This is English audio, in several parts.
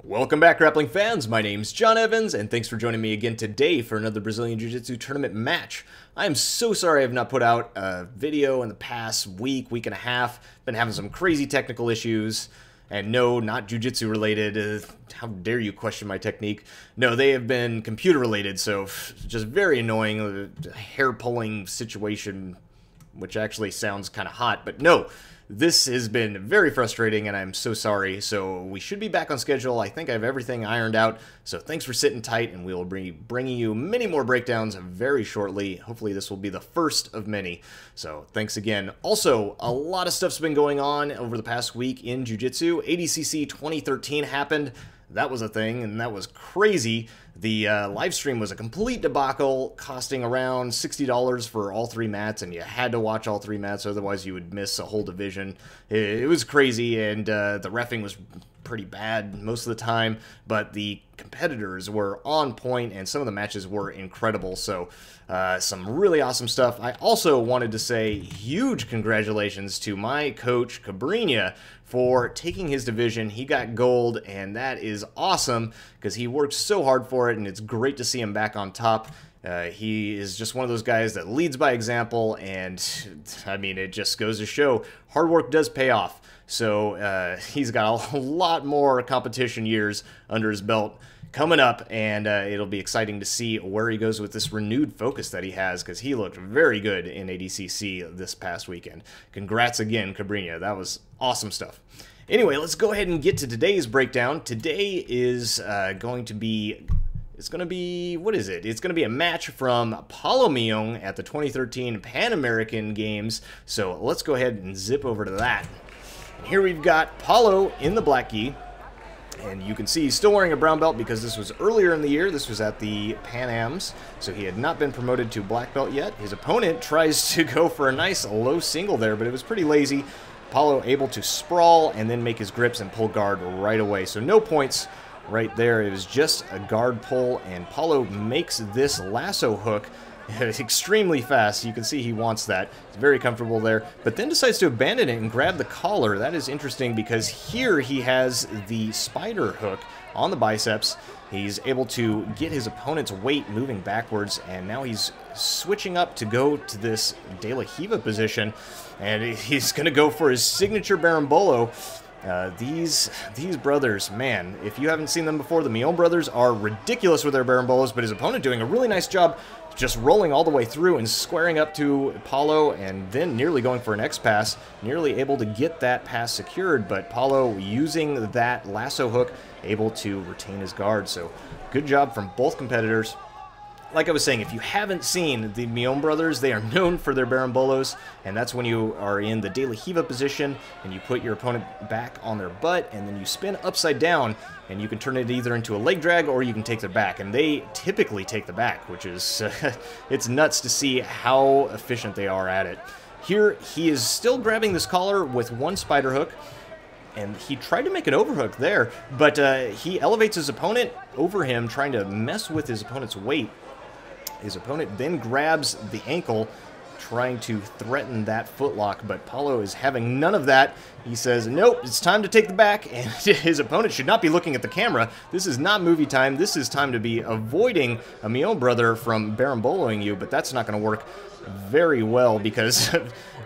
Welcome back, grappling fans. My name's John Evans, and thanks for joining me again today for another Brazilian Jiu-Jitsu tournament match. I am so sorry I have not put out a video in the past week and a half. Been having some crazy technical issues, and no, not Jiu-Jitsu related. How dare you question my technique? No, they have been computer related, so just very annoying, hair-pulling situation, which actually sounds kind of hot, but no. This has been very frustrating, and I'm so sorry. So we should be back on schedule. I think I have everything ironed out. So thanks for sitting tight, and we will be bringing you many more breakdowns very shortly. Hopefully this will be the first of many. So thanks again. Also, a lot of stuff's been going on over the past week in Jiu-Jitsu. ADCC 2013 happened. That was a thing, and that was crazy. The live stream was a complete debacle, costing around $60 for all three mats, and you had to watch all three mats, otherwise you would miss a whole division. It was crazy, and the reffing was pretty bad most of the time, but the competitors were on point, and some of the matches were incredible, so some really awesome stuff. I also wanted to say huge congratulations to my coach, Cabrinha, for taking his division. He got gold, and that is awesome, because he worked so hard for it, and it's great to see him back on top. He is just one of those guys that leads by example, and I mean, it just goes to show hard work does pay off. So he's got a lot more competition years under his belt coming up, and it'll be exciting to see where he goes with this renewed focus that he has, because he looked very good in ADCC this past weekend. Congrats again, Cabrinha. That was awesome stuff. Anyway, let's go ahead and get to today's breakdown. Today is going to be... what is it? It's going to be a match from Paulo Miyao at the 2013 Pan American Games. So let's go ahead and zip over to that. And here we've got Paulo in the black gi. And you can see he's still wearing a brown belt because this was earlier in the year. This was at the Pan Ams, so he had not been promoted to black belt yet. His opponent tries to go for a nice low single there, but it was pretty lazy. Paulo able to sprawl and then make his grips and pull guard right away. So no points right there. It was just a guard pull, and Paulo makes this lasso hook extremely fast. You can see he wants that. He's very comfortable there, but then decides to abandon it and grab the collar. That is interesting because here he has the spider hook on the biceps. He's able to get his opponent's weight moving backwards, and now he's switching up to go to this De La Riva position, and he's going to go for his signature Berimbolo. These brothers, man, if you haven't seen them before, the Miyao brothers are ridiculous with their Berimbolos, but his opponent doing a really nice job just rolling all the way through and squaring up to Paulo, and then nearly going for an X-pass, nearly able to get that pass secured, but Paulo using that lasso hook, able to retain his guard. So good job from both competitors. Like I was saying, if you haven't seen the Miyao brothers, they are known for their Berimbolos, and that's when you are in the De La Riva position, and you put your opponent back on their butt, and then you spin upside down, and you can turn it either into a leg drag, or you can take their back, and they typically take the back, which is, it's nuts to see how efficient they are at it. Here, he is still grabbing this collar with one spider hook, and he tried to make an overhook there, but he elevates his opponent over him, trying to mess with his opponent's weight. His opponent then grabs the ankle, trying to threaten that footlock, but Paulo is having none of that. He says, nope, it's time to take the back, and his opponent should not be looking at the camera. This is not movie time. This is time to be avoiding a Miyao brother from Berimboloing you, but that's not going to work very well because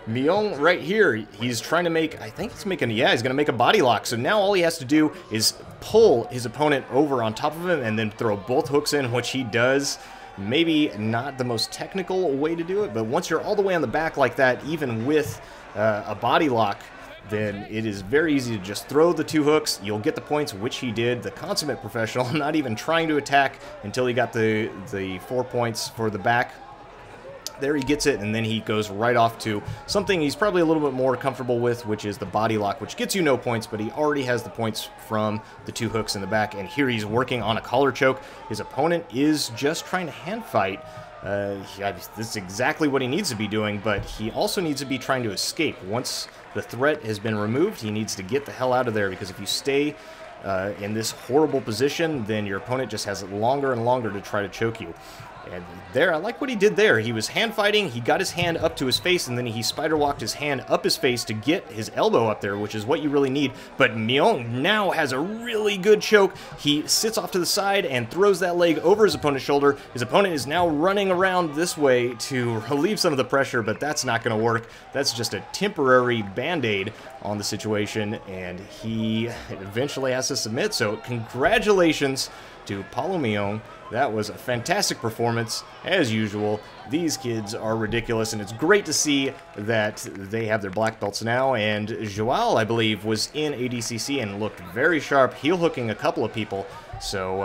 Miyao right here, he's trying to make, I think he's making, yeah, he's going to make a body lock. So now all he has to do is pull his opponent over on top of him and then throw both hooks in, which he does. Maybe not the most technical way to do it, but once you're all the way on the back like that, even with a body lock, then it is very easy to just throw the two hooks. You'll get the points, which he did. The consummate professional, not even trying to attack until he got the 4 points for the back. There he gets it, and then he goes right off to something he's probably a little bit more comfortable with, which is the body lock, which gets you no points, but he already has the points from the two hooks in the back, and here he's working on a collar choke. His opponent is just trying to hand fight. This is exactly what he needs to be doing, but he also needs to be trying to escape. Once the threat has been removed, he needs to get the hell out of there, because if you stay in this horrible position, then your opponent just has longer and longer to try to choke you. And there, I like what he did there. He was hand fighting, he got his hand up to his face, and then he spider walked his hand up his face to get his elbow up there, which is what you really need. But Miyao now has a really good choke. He sits off to the side and throws that leg over his opponent's shoulder. His opponent is now running around this way to relieve some of the pressure, but that's not going to work. That's just a temporary band-aid on the situation, and he eventually has to submit. So congratulations to Paulo Miyao. That was a fantastic performance, as usual. These kids are ridiculous, and it's great to see that they have their black belts now. And Joao, I believe, was in ADCC and looked very sharp, heel hooking a couple of people. So,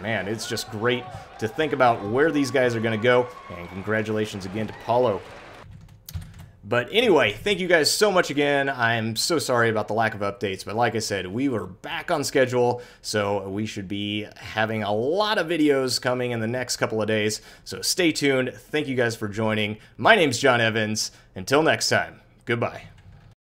man, it's just great to think about where these guys are going to go. And congratulations again to Paulo. But anyway, thank you guys so much again. I'm so sorry about the lack of updates, but like I said, we were back on schedule, so we should be having a lot of videos coming in the next couple of days. So stay tuned. Thank you guys for joining. My name's John Evans. Until next time, goodbye.